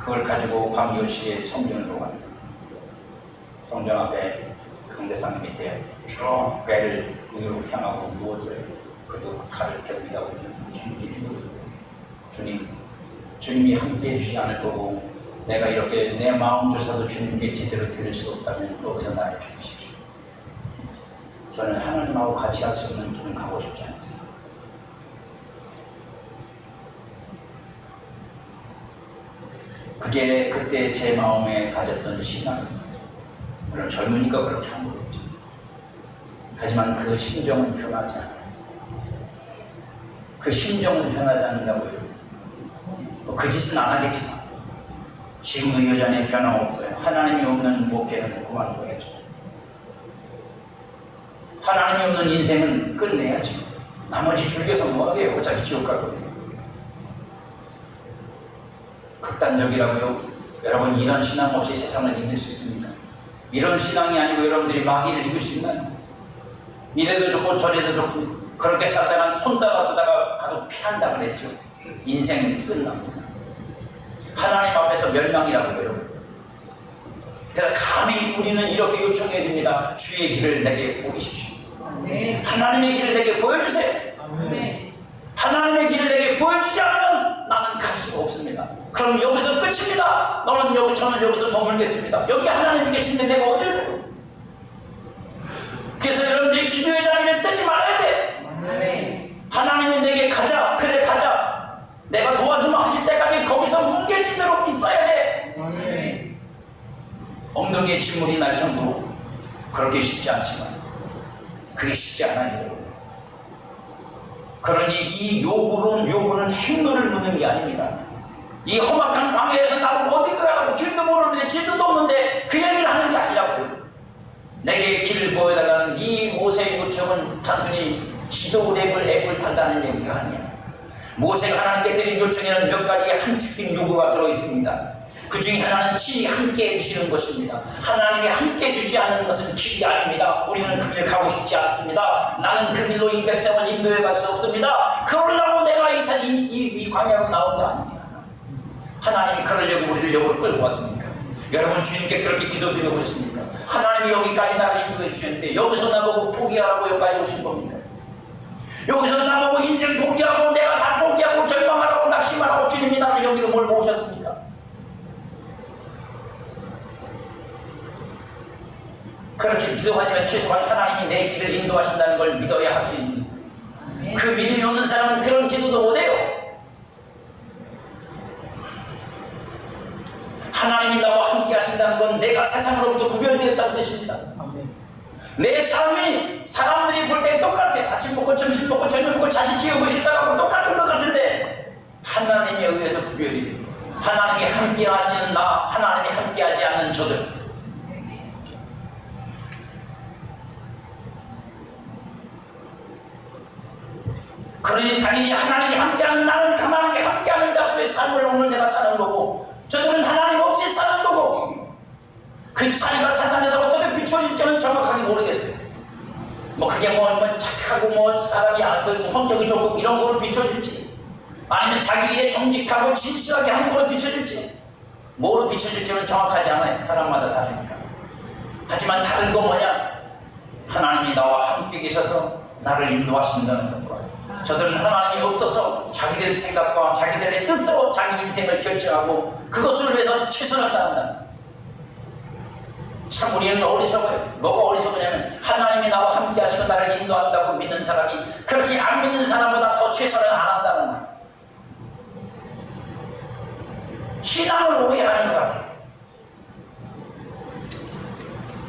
그걸 가지고 밤 10시에 성전으로 갔어요. 성전 앞에 강대상 밑에 쭉 배를 위로 향하고 누웠어요. 그리고 그 칼을 배 위에다 올리고 주님께 기도했어요. 주님이 함께해 주지 않을 거고 내가 이렇게 내 마음 조차도 주님께 제대로 드릴 수 없다면 여기서 나를 죽이십시오. 저는 하나님하고 같이 할 수 없는 길은 가고 싶지 않습니다. 그게 그때 제 마음에 가졌던 신앙입니다. 물론 젊으니까 그렇게 한 거겠죠. 하지만 그 심정은 변하지 않아요. 그 심정은 변하지 않는다고요. 그 짓은 안 하겠지만 지금도 여전히 변함없어요. 하나님이 없는 목회는 그만둬야죠. 하나님이 없는 인생은 끝내야죠. 나머지 즐겨서 뭐하게요? 어차피 지옥 가거든요. 극단적이라고요? 여러분 이런 신앙 없이 세상을 이길 수 있습니까? 이런 신앙이 아니고 여러분들이 마귀를 이길 수 있나요? 이래도 좋고 저래도 좋고 그렇게 살다가 손 따라두다가 가도 피한다 그랬죠. 인생은 끝납니다. 하나님 앞에서 멸망이라고요, 여러분. 그래서 감히 우리는 이렇게 요청해야 됩니다. 주의 길을 내게 보이십시오. 네. 하나님의 길을 내게 보여주세요. 네. 하나님의 길을 내게 보여주지 않으면 나는 갈 수가 없습니다. 그럼 여기서 끝입니다. 저는 여기서 머물겠습니다. 여기 하나님이 계신데 내가 어디를 가요? 그래서 여러분들이 기도의 자리를 뜨지 말아야 돼. 네. 하나님이 내게 가자. 그래 가자. 내가 도와주마 하실 때까지 거기서 뭉개지도록 있어야 돼. 네. 엉덩이에 진물이 날 정도로 그렇게 쉽지 않지만 그게 쉽지 않아요, 여러분. 그러니 이 요구는 행로를 묻는 게 아닙니다. 이 험악한 광야에서 나보고 어디 가라고 길도 모르는데 지도도 없는데 그 얘기를 하는 게 아니라고요. 내게 길을 보여달라는 이 모세의 요청은 단순히 지도 앱을 달라는 얘기가 아니야. 모세가 하나님께 드린 요청에는 몇 가지의 함축된 요구가 들어있습니다. 그 중에 하나는 친히 함께 해주시는 것입니다. 하나님이 함께 해주지 않는 것은 길이 아닙니다. 우리는 그 길 가고 싶지 않습니다. 나는 그 길로 이 백성을 인도해 갈 수 없습니다. 그러려고 내가 이 광야로 나온 거 아니냐. 하나님이 그러려고 우리를 여기로 끌고 왔습니까? 여러분 주님께 그렇게 기도드려 보셨습니까? 하나님이 여기까지 나를 인도해 주셨는데 여기서 나보고 포기하라고 여기까지 오신 겁니까? 여기서 나보고 인생 포기하고 내가 다 포기하고 절망하라고 낙심하라고 주님이 나를 여기로 몰고 오셨습니까? 그렇게 기도하면 최소한 하나님이 내 길을 인도하신다는 걸 믿어야 할 수 있는 그 믿음이 없는 사람은 그런 기도도 못해요. 하나님이 나와 함께 하신다는 건 내가 세상으로부터 구별되었다는 뜻입니다. 내 삶이 사람들이 볼 때 똑같아. 아침 먹고 점심 먹고 저녁 먹고 자식 키우고 싶다고 똑같은 것 같은데 하나님에 의해서 구별이 돼요. 하나님이 함께 하시는 나, 하나님이 함께 하지 않는 저들. 그러니 당연히 하나님이 함께하는 나는 하나님이 함께하는 자로서의 삶을 오늘 내가 사는 거고 저들은 하나님 없이 사는 거고 그 차이가 세상에서 어떻게 비춰질지는 정확하게 모르겠어요. 뭐 그게 뭐 착하고 사람이 성격이 좋고 이런 거로 비춰질지 아니면 자기 일에 정직하고 진실하게 하는 거로 비춰질지 뭐로 비춰질지는 정확하지 않아요. 사람마다 다르니까. 하지만 다른 건 뭐냐? 하나님이 나와 함께 계셔서 나를 인도하신다는 것과 저들은 하나님이 없어서 자기들 생각과 자기들의 뜻으로 자기 인생을 결정하고 그것을 위해서 최선을 다한다. 참 우리는 어리석어요. 뭐가 어리석으냐면 하나님이 나와 함께 하시고 나를 인도한다고 믿는 사람이 그렇게 안 믿는 사람보다 더 최선을 안 한다는 거예요. 신앙을 오해하는 것 같아요.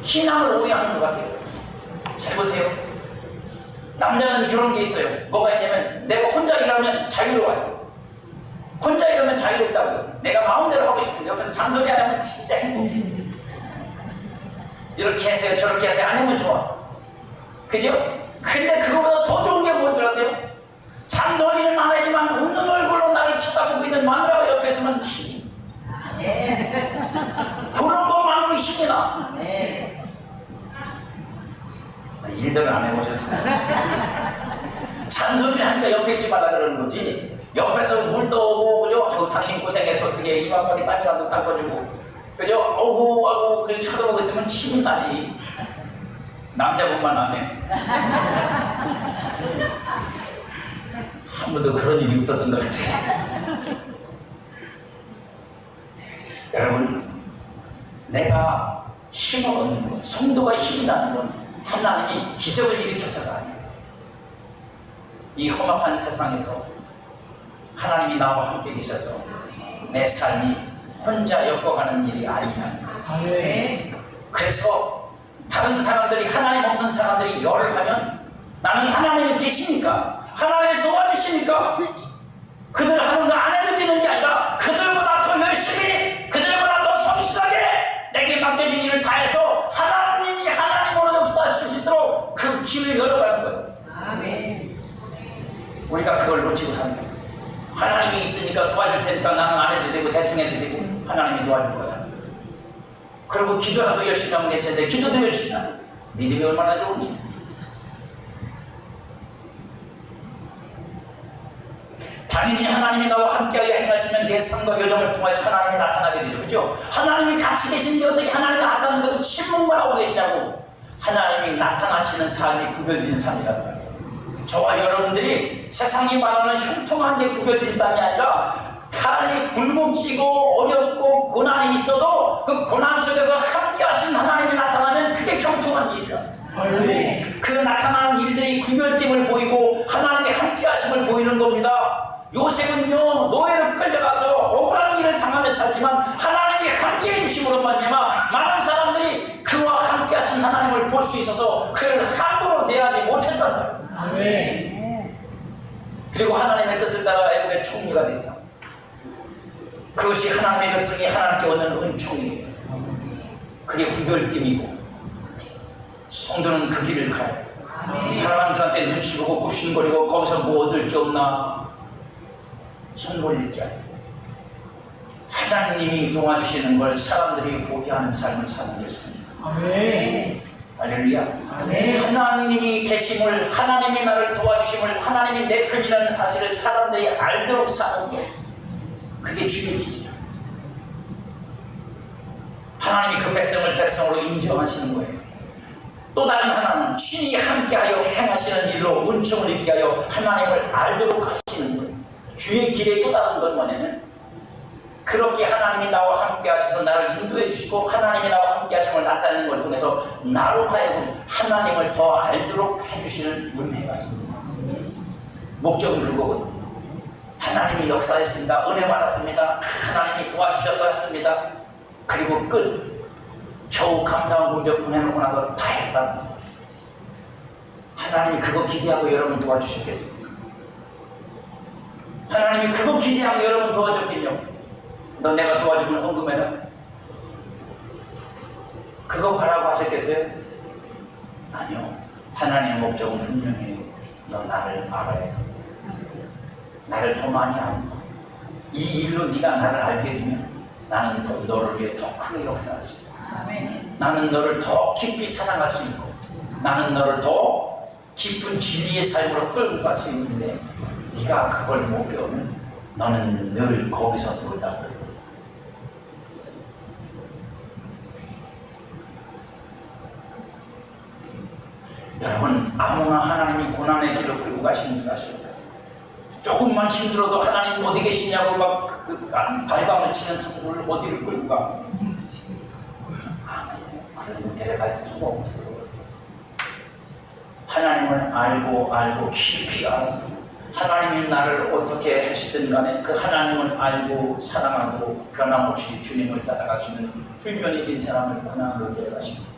신앙을 오해하는 것 같아요. 잘 보세요. 남자는 그런 게 있어요. 뭐가 있냐면 내가 혼자 일하면 자유로워요. 혼자 일하면 자유롭다고요. 내가 마음대로 하고 싶은데 옆에서 잔소리 안 하면 진짜 행복해. 이렇게 하세요 저렇게 하세요 안 하면 좋아. 그죠? 근데 그거보다 더 좋은 게 뭔 줄 아세요? 잔소리는 안 하지만 웃는 얼굴로 나를 쳐다보고 있는 마누라가 옆에 있으면 힘이 그런 것만으로 힘이 나. 일들을 안 해보셔서 잔소리를 하니까 옆에 있지 말라 그러는 거지. 옆에서 물 떠오고 그죠? 아우, 당신 고생해서 어떻게 이마까지 땀이라도 닦아주고 그죠? 어구 아우 그렇게 쳐다보고 있으면 힘이 나지. 남자분만 안 해. 한 번도 그런 일이 없었던 것 같아요. 여러분, 내가 힘을 얻는 것, 성도가 힘이 나는 건 하나님이 기적을 일으켜서가 아니에요. 이 험악한 세상에서 하나님이 나와 함께 계셔서 내 삶이 혼자 엮어가는 일이 아니라는 거예요. 그래서 다른 사람들이, 하나님 없는 사람들이 열을 하면 나는 하나님이 계시니까, 하나님이 도와주시니까 그들 하는 거 안 해도 되는 게 아니라 그들보다 더 열심히, 그들보다 더 성실하게 내게 맡겨진 일을 다해서 하나님이 하나님으로 역사하실 수 있도록 그 길을 열어가는 거예요. 아멘. 우리가 그걸 놓치고 사는 거예요. 하나님이 있으니까 도와줄 테니까 나는 안 해도 되고 대충 해도 되고 하나님이 도와줄 거야. 그리고 기도라도 열심히 하면 괜찮은데 기도도 열심히 하는 거예요. 믿음이 얼마나 좋은지. 당연히 하나님이 나와 함께하여 행하시면 내 삶과 여정을 통해서 하나님이 나타나게 되죠. 그죠? 하나님이 같이 계신데 어떻게 하나님이 나타나는데도 침묵만 하고 계시냐고. 하나님이 나타나시는 삶이 구별된 삶이라는 거예요. 저와 여러분들이 세상이 말하는 흉통한 게 구별된 삶이 아니라 하나님이 굶음지고 어렵고 고난이 있어도 그 고난 속에서 함께하신 하나님이 나타나면 그게 형통한 일이라. 그 나타나는 일들이 구별됨을 보이고 하나님의 함께하심을 보이는 겁니다. 요셉은요 노예로 끌려가서 억울한 일을 당하며 살지만 하나님이 함께해 주심으로 말미암아 많은 사람들이 그와 함께하신 하나님을 볼 수 있어서 그를 함부로 대하지 못했단 말이에요. 그리고 하나님의 뜻을 따라 애굽의 총리가 됐다. 그것이 하나님의 백성이 하나님께 얻는 은총이에요. 그게 구별됨이고 성도는 그 길을 가야 돼요. 사람들한테 눈치 보고 굽신거리고 거기서 뭐 얻을 게 없나 손 벌릴 게 아니에요. 하나님이 도와주시는 걸 사람들이 보게 하는 삶을 사는 게 예수입니다. 할렐루야. 하나님이 계심을, 하나님이 나를 도와주심을, 하나님이 내 편이라는 사실을 사람들이 알도록 사는 것, 그게 주의 길이야. 하나님이 그 백성을 백성으로 인정하시는 거예요. 또 다른 하나는 친히 함께하여 행하시는 일로 은총을 입게 하여 하나님을 알도록 하시는 거예요. 주의 길의 또 다른 건 뭐냐면 그렇게 하나님이 나와 함께 하셔서 나를 인도해 주시고 하나님이 나와 함께 하심을 나타내는 걸 통해서 나로 하여금 하나님을 더 알도록 해주시는 은혜가 있습니다. 목적은 그거거든요. 하나님이 역사했습니다. 은혜 받았습니다. 하나님이 도와주셔서 했습니다. 그리고 끝. 겨우 감사한 공적분 해놓고 나서 다 했다. 하나님이 그거 기대하고 여러분 도와주셨겠습니까? 하나님이 그거 기대하고 여러분 도와줬겠냐고. 너 내가 도와주면 헌금해라. 그거 바라고 하셨겠어요? 아니요. 하나님의 목적은 분명해요. 너 나를 알아야 돼. 나를 더 많이 알고 이 일로 네가 나를 알게 되면 나는 더 너를 위해 더 크게 역사할 수 있고 나는 너를 더 깊이 사랑할 수 있고 나는 너를 더 깊은 진리의 삶으로 끌고 갈 수 있는데 네가 그걸 못 배우면 너는 늘 거기서 놀다 버려. 여러분 아무나 하나님이 고난의 길을 끌고 가시는 줄 아십니까? 조금만 힘들어도 하나님 어디 계시냐고 막 발광을 치는 성도를 어디를 끌고 가? 그런 데려갈 수가 없어. 하나님을 알고 깊이 알아서 하나님이 나를 어떻게 하시든 간에 그 하나님을 알고 사랑하고 변함없이 주님을 따라가시는 훈련이 된 사람을 고난으로 데려가십니다.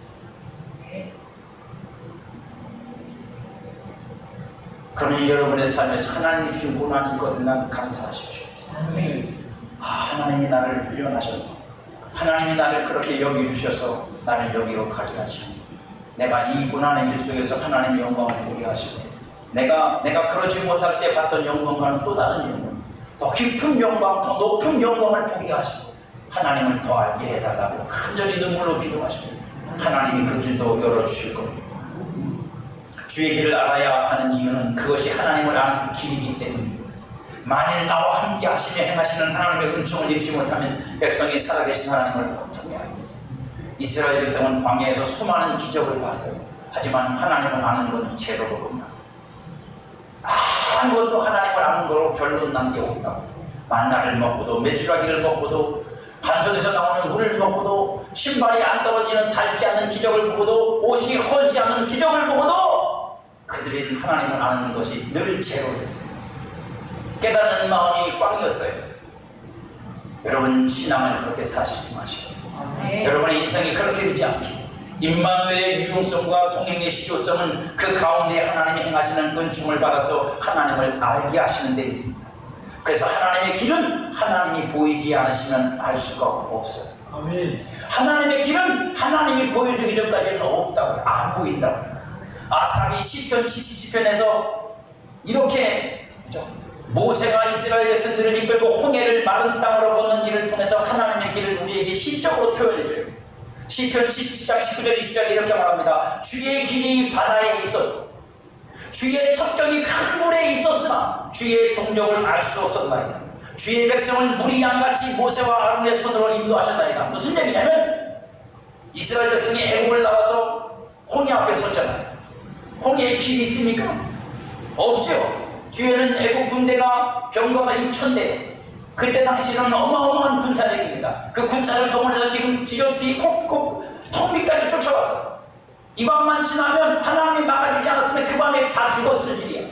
그러니 여러분의 삶에서 하나님이 주신 고난이 있거든 감사하십시오. 하나님이 나를 훈련하셔서, 하나님이 나를 그렇게 여겨주셔서 나를 여기로 가게 하시고, 내가 이 고난의 길 속에서 하나님의 영광을 보게 하시고, 내가 그러지 못할 때 봤던 영광과는 또 다른 영광, 더 깊은 영광, 더 높은 영광을 보게 하시고, 하나님을 더 알게 해달라고 간절히 눈물로 기도하시고, 하나님이 그 길도 열어주실 겁니다. 주의 길을 알아야 하는 이유는 그것이 하나님을 아는 길이기 때문입니다. 만일 나와 함께 하시며 행하시는 하나님의 은총을 입지 못하면 백성이 살아계신 하나님을 어떻게 알겠어요? 이스라엘 백성은 광야에서 수많은 기적을 봤어요. 하지만 하나님을 아는 것은 제로로 끝났어요. 아무것도 하나님을 아는 거로 결론 난 게 없다고. 만나를 먹고도, 메추라기를 먹고도, 반석에서 나오는 물을 먹고도, 신발이 안 떨어지는 닳지 않는 기적을 보고도, 옷이 헐지 않는 기적을 보고도 그들은 하나님을 아는 것이 늘 제로였어요. 깨닫는 마음이 꽝이었어요. 여러분, 신앙을 그렇게 사시지 마시고, 여러분의 인생이 그렇게 되지 않게, 임마누엘의 유용성과 동행의 실효성은 그 가운데 하나님이 행하시는 은총을 받아서 하나님을 알게 하시는 데 있습니다. 그래서 하나님의 길은 하나님이 보이지 않으시면 알 수가 없어요. 아멘. 하나님의 길은 하나님이 보여주기 전까지는 없다고요. 안 보인다고요. 아삽이 시편 77편에서 이렇게, 그렇죠? 모세가 이스라엘 백성들을 이끌고 홍해를 마른 땅으로 걷는 일을 통해서 하나님의 길을 우리에게 시적으로 표현해줘요. 시편 77장 19절 20절에 이렇게 말합니다. 주의 길이 바다에 있었고 주의 첩경이 큰 물에 있었으나 주의 종족을 알 수 없었나이다. 주의 백성을 물이 양같이 모세와 아론의 손으로 인도하셨나이다. 무슨 얘기냐면, 이스라엘 백성이 애굽을 나와서 홍해 앞에 섰잖아요. 홍해에 길이 있습니까? 없죠. 뒤에는 애국 군대가 병거가 2,000대. 그때 당시는 어마어마한 군사력입니다. 그 군사를 동원해서 지금 뒤 턱 밑까지 쫓아왔어. 이 밤만 지나면 하나님이 막아주지 않았으면 그 밤에 다 죽었을 일이야.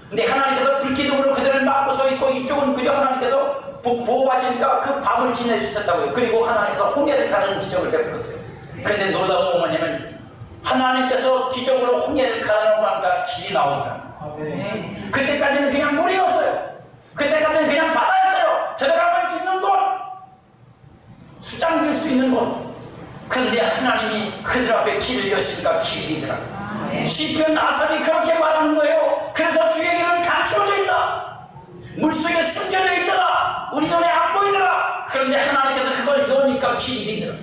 근데 하나님께서 불기둥으로 그들을 막고 서 있고, 이쪽은 그저 하나님께서 보호하시니까 그 밤을 지낼 수 있었다고요. 그리고 하나님께서 홍해를 가르는 기적을 베풀었어요. 근데 놀라운 건 뭐냐면, 하나님께서 기적으로 홍해를 가르는 거니까 길이 나오더라. 아멘. 그때까지는 그냥 물이었어요. 그때까지는 그냥 바다였어요. 들어가면 죽는 곳, 수장될 수 있는 곳. 그런데 하나님이 그들 앞에 길을 여시니까 길이더라. 시편 아삽이 그렇게 말하는 거예요. 그래서 주의 길은 감추어져 있다. 물속에 숨겨져 있더라. 우리 눈에 안 보이더라. 그런데 하나님께서 그걸 여니까 길이 되더라.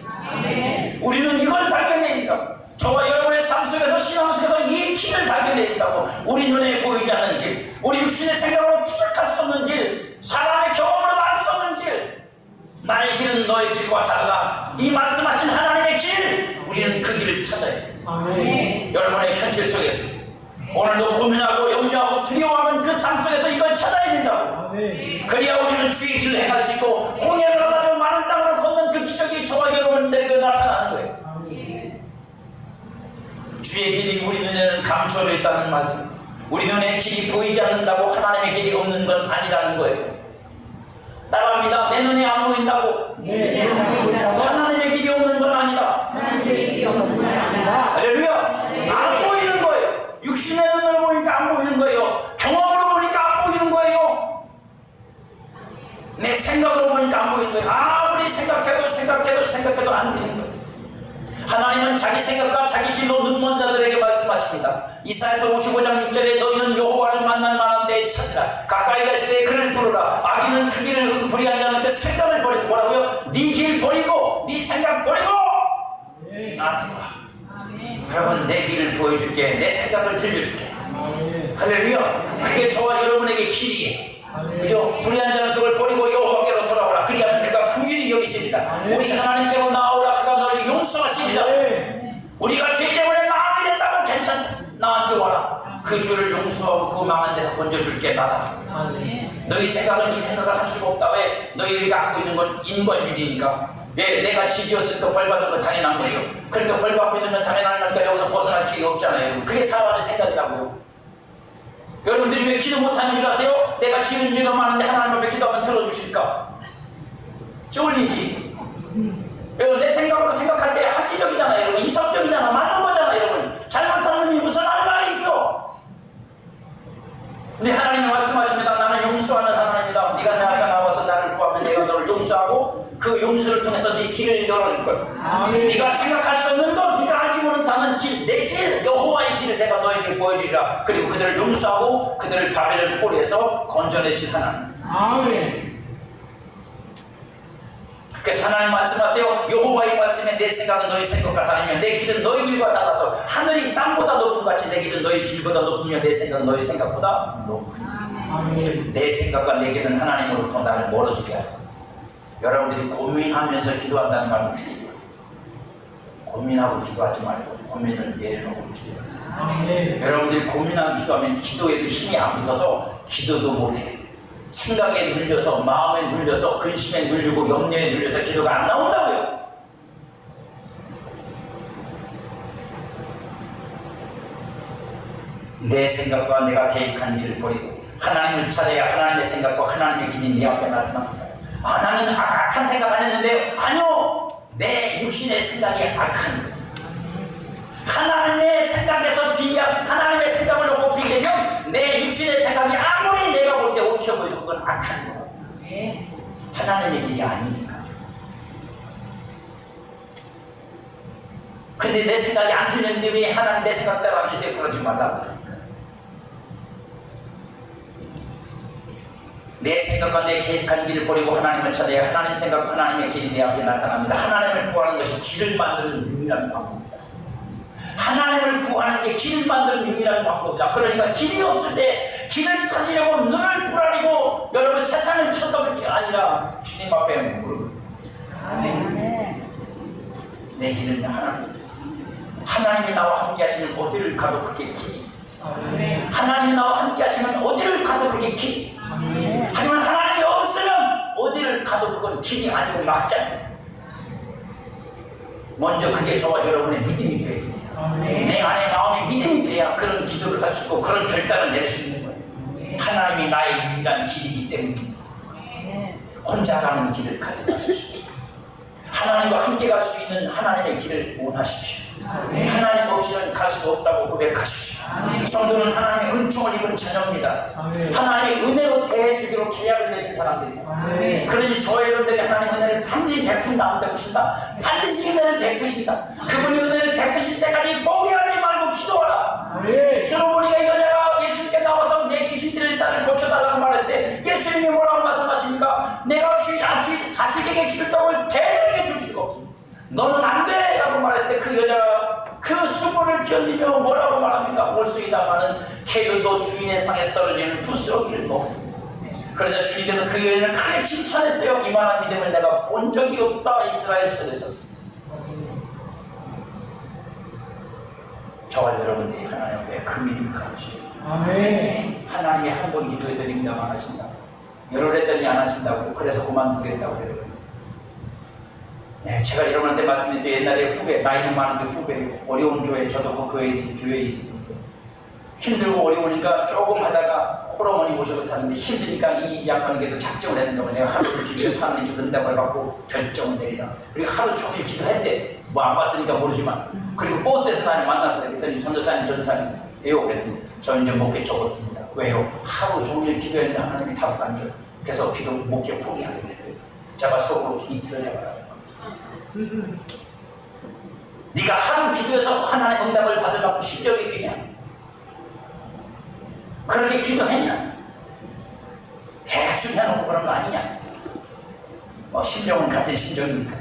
우리는 이걸 발견해야 저와 여러분의 삶 속에서, 신앙 속에서 이 길을 발견해야 된다고. 우리 눈에 보이지 않는 길, 우리 육신의 생각으로 추적할 수 없는 길, 사람의 경험으로 알 수 없는 길, 나의 길은 너의 길과 다르다. 이 말씀하신 하나님의 길, 우리는 그 길을 찾아야 돼요. 아멘. 여러분의 현실 속에서 오늘도 고민하고 염려하고 두려워하는 그 삶 속에서 이걸 찾아야 된다고. 아멘. 그래야 우리는 주의 길을 행할 수 있고, 홍해를 가지고 많은 땅으로 걷는 그 기적이 저와 여러분들에게 나타나는 거예요. 아멘. 주의 길이 우리 눈에는 감춰져 있다는 말씀. 우리 눈에 길이 보이지 않는다고 하나님의 길이 없는 건 아니라는 거예요. 따라합니다. 내 눈에 안 보인다고 하나님의 길이 없는 건 아니다. 할렐루야. 안 보이는 거예요. 육신의 눈으로 보니까 안 보이는 거예요. 경험으로 보니까 안 보이는 거예요. 내 생각으로 보니까 안 보이는 거예요. 아무리 생각해도 안 되는 거예요. 하나님은 자기 생각과 자기 길로 눈먼 자들에게 말씀하십니다. 이사야서 55장 6절에 너희는 여호와를 만날 만한 때에 찾으라. 가까이 갔을 때 그를 부르라. 악인은 그 길을 불의한 자는 그 생각을 버리고, 뭐라고요? 네 길 버리고 네 생각 버리고 나한테 와. 여러분, 내 길을 보여줄게. 내 생각을 들려줄게. 할렐루야. 그게 저와 여러분에게 길이에요. 그죠? 불의한 자는 그걸 버리고 여호와께로 돌아오라. 그리하면 그가 긍휼히 여기십니다. 우리 하나님께로 나오라. 그가 너를 용서하십니다. 우리가 죄 때문에 망하게 됐다고 괜찮다. 나한테 와라. 그 죄를 용서하고 그 망한 데서 건져줄게. 나다. 너희 생각은 이 생각을 할 수가 없다. 왜? 너희들이 갖고 있는 건 인과율이니까. 왜? 내가 지지였으니까 벌받는 건 당연한 거예요. 그러니까 벌받고 있는 건 당연한 거니까 여기서 벗어날 길이 없잖아요. 그게 사람의 생각이라고요. 여러분들이 왜 기도 못하는 줄 아세요? 내가 지은 죄가 많은데 하나님 앞에 기도하면 들어주실까? 쫄리지. 여러분, 내 생각으로 생각할 때 합리적이잖아요. 여러분, 이성적이잖아. 맞는 거잖아. 여러분, 잘못하는 놈이 무슨 할 말이 있어? 내 앞에 나와서 나를 구하면 내가 너를 용서하고 그 용서를 통해서 네 길을 열어줄 거야. 아멘. 네가 생각할 수 없는 것, 네가 알지 못하는 길, 내 길, 여호와의 길을 내가 너에게 보여주리라. 그리고 그들을 용서하고 그들을 바벨론 꼬리에서 건져내신 하나님. 아멘. 그래서 하나님 말씀하세요. 여호와의 말씀에 내 생각은 너희 생각과 다르며 내 길은 너희 길과 달라서 하늘이 땅보다 높은 같이 내 길은 너희 길보다 높으며 내 생각은 너희 생각보다 높으니 아멘. 내 생각과 내 길은 하나님으로부터 나를 멀어지게 하라. 여러분들이 고민하면서 기도한다는 말은 틀리죠. 고민하고 기도하지 말고 고민을 내려놓고 기도하세요. 아멘. 여러분들이 고민하고 기도하면 기도에도 힘이 안 붙어서 기도도 못해. 생각에 눌려서 마음에 눌려서 근심에 눌리고 염려에 눌려서 기도가 안 나온다고요. 내 생각과 내가 계획한 일을 버리고 하나님을 찾아야 하나님의 생각과 하나님의 길이 내 앞에 나타납니다. 아, 나는 악한 생각 안 했는데요. 아니요, 내 육신의 생각이 악한 거예요. 하나님의 생각에서 하나님의 생각을 놓고 비교하면 내 육신의 생각이 아무리 내가 볼 때 옳게 보여도 그건 악한 거예요. 네. 하나님의 길이 아니니까. 근데 내 생각이 안 틀렸는데 왜 하나님 내 생각대로 안 해주세요? 그러지 말라고 그러니까. 내 생각과 내 계획한 길을 버리고 하나님을 찾아야 하나님 생각과 하나님의 길이 내 앞에 나타납니다. 하나님을 구하는 것이 길을 만드는 유일한 방법입니다. 하나님을 구하는 게 길을 만드는 유일한 방법이다. 그러니까 길이 없을 때 길을 찾으려고 눈을 부라리고 여러분 세상을 쳐다볼 게 아니라 주님 앞에 무릎을 아멘. 내 길은 하나님 되겠습니다. 하나님이 나와 함께 하시면 어디를 가도 그게 길이. 아멘. 하나님이 나와 함께 하시면 어디를 가도 그게 길. 아멘. 하지만 하나님이 없으면 어디를 가도 그건 길이 아니고 막장이에요. 먼저 그게 저와 여러분의 믿음이 되어야 됩니다. 아멘. 내 안에 마음에 믿음이 돼야 그런 기도를 할 수 있고 그런 결단을 내릴 수 있는 거예요. 하나님이 나의 유일한 길이기 때문입니다. 혼자 가는 길을 가지 마십시오. 하나님과 함께 갈 수 있는 하나님의 길을 원하십시오. 하나님 없이는 갈 수 없다고 고백하십시오. 성도는 하나님의 은총을 입은 자녀입니다. 하나님의 은혜로 대해주기로 계약을 맺은 사람들입니다. 아멘. 그러니 저와 여러분들이 하나님 은혜를 반드시 베푼다 안 베푸신다? 반드시 은혜를 베푸신다. 그분이 은혜를 베푸실 때까지 포기하지 말고 기도하라. 아멘. 솔로몬이가 여자가 예수님께 나와서 내 귀신들을 일단은 고쳐달라고 말할 때 예수님이 뭐라고 말씀하십니까? 내가 자식에게 줄 떡을 개들에게 줄 수가 없습니다. 너는 안 돼! 라고 말했을 때 그 여자가 그 수고를 견디며 뭐라고 말합니까? 올수이다마는 개들도 주인의 상에서 떨어지는 부스러기를 먹습니다. 그래서 주님께서 그 여인을 크게 칭찬했어요. 이만한 믿음을 내가 본 적이 없다. 이스라엘 속에서. 저와 여러분들이 하나님 앞에 그 믿음을 가지시오. 아멘. 하나님이 한 번 기도했더니 그냥 안 하신다. 열을 했더니 안 하신다고. 그래서 그만두겠다고 그래요. 네, 제가 여러분한테 말씀드렸죠. 옛날에 후배, 나이는 많은데 후배, 어려운 교회, 저도 그 교회에 있었습니다. 힘들고 어려우니까 조금 하다가 호르몬이 오셔서 사는데 힘드니까 이 양반에게도 작정을 했는데 내가 하루 종일 기도해서 하나님께서 응답을 받고 결정을 내리라. 그리고 하루 종일 기도했대. 뭐 안 봤으니까 모르지만. 그리고 버스에서 나를 만났어요. 그랬더니 전도사님 왜요? 그랬더니 저 이제 목회 접었습니다. 왜요? 하루 종일 기도했는데 하나님이 답을 안 줘요. 그래서 기도 목회 포기하기로 했어요. 제가 속으로 이틀을 해봐라. 네가 하루 기도해서 하나님의 응답을 받을 만큼 실력이 되냐? 그렇게 기도했냐? 대충 해놓고 그런 거 아니냐? 심령은 같은 심정이니까.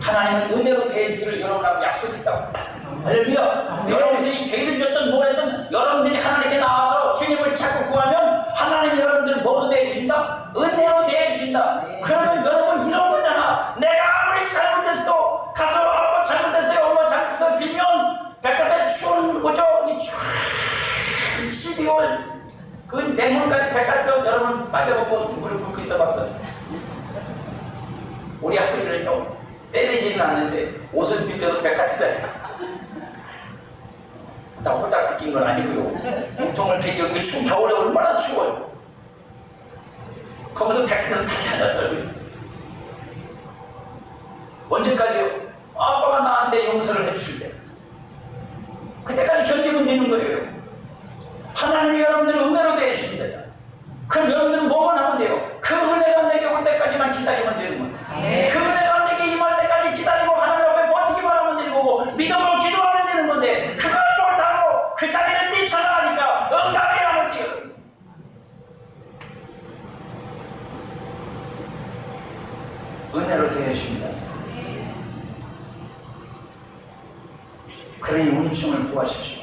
하나님은 은혜로 대해주기를 여러분하고 약속했다고. 할렐루야. 여러분들이 죄를 졌든 뭘 했든 여러분들이 하나님께 나와서 주님을 찾고 구하면 하나님이 여러분들을 뭐로 대해주신다? 은혜로 대해주신다. 그러면 여러분 이런 거잖아. 내가 아무리 잘못했어도 가서 아빠 잘못했어요, 엄마 잘못했어요 빌면 백화점 추운 뭐죠? 이 12월 그 내년까지 백화점 여러분 맞아먹고 무릎 꿇고 있어봤어요. 우리 아버지는요 때리지는 않는데 옷을 벗겨서 백화점에 다 호딱 뜯긴 건 아니고요. 몸통을 벗겨 이거 추운 겨울에 얼마나 추워요. 거기서 백화점에서 다 앉았다고 있어요. 언제까지요? 아빠가 나한테 용서를 해주실 때 그때까지 견디면 되는 거예요. 하나님이 여러분들을 은혜로 대해주십니다. 그럼 여러분들은 뭐만 하면 돼요? 그 은혜가 내게 올 때까지만 기다리면 되는 거예요. 그 은혜가 내게 임할 때까지 기다리고 하나님 앞에 버티기만 하면 되는 거고 믿음으로 기도하면 되는 건데 그걸 못하고 그 자리를 뛰쳐나가니까 응답이 안 오지. 은혜로 대해주십니다. 그러니 은총을 구하십시오.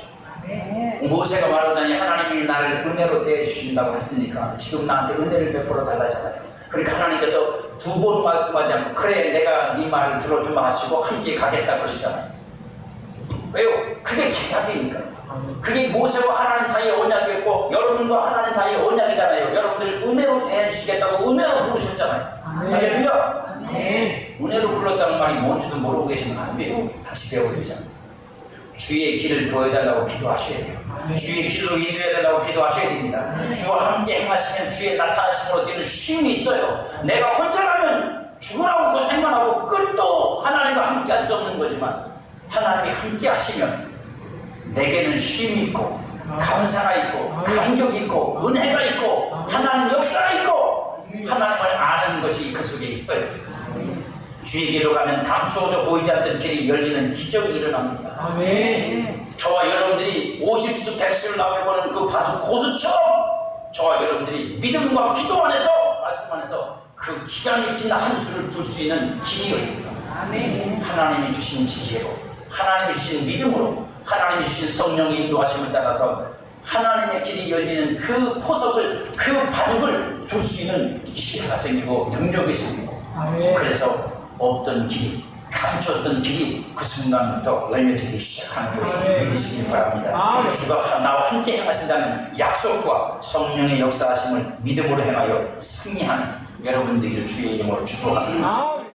모세가 말하더니 하나님이 나를 은혜로 대해주신다고 했으니까 지금 나한테 은혜를 베풀어 달라잖아요. 그러니까 하나님께서 두 번 말씀하지 않고 그래 내가 네 말을 들어주마 하시고 함께 가겠다 그러시잖아요. 왜요? 그게 계약이니까. 그게 모세와 하나님 사이의 언약이었고 여러분과 하나님 사이의 언약이잖아요. 여러분들 은혜로 대해주시겠다고 은혜로 부르셨잖아요. 할렐루야. 은혜로 불렀다는 말이 뭔지도 모르고 계시면 안 돼요. 다시 배워야 되잖아요. 주의 길을 보여달라고 기도하셔야 돼요. 주의 길로 인도해달라고 기도하셔야 됩니다. 주와 함께 행하시면 주의 나타나심으로 되는 쉼이 있어요. 내가 혼자 가면 죽으라고 고생만 하고 끝도 하나님과 함께 할 수 없는 거지만 하나님이 함께 하시면 내게는 쉼이 있고 감사가 있고 감격이 있고 은혜가 있고 하나님 역사가 있고 하나님을 아는 것이 그 속에 있어요. 주의 길로 가면 감추어져 보이지 않던 길이 열리는 기적이 일어납니다. 저와 여러분들이 50수 100수를 앞에 보는 그 바둑 고수처럼 저와 여러분들이 믿음과 기도 안에서 말씀 안에서 그 기가 막힌 한 수를 둘 수 있는 길이 열립니다. 하나님이 주신 지혜로 하나님이 주신 믿음으로 하나님이 주신 성령의 인도하심을 따라서 하나님의 길이 열리는 그 포석을 그 바둑을 줄 수 있는 지혜가 생기고 능력이 생기고 그래서 없던 길이 감췄던 길이 그 순간부터 열려지기 시작하는 줄 믿으시길 바랍니다. 주가 나와 함께 행하신다는 약속과 성령의 역사하심을 믿음으로 행하여 승리하는 여러분들을 주의 이름으로 축복합니다.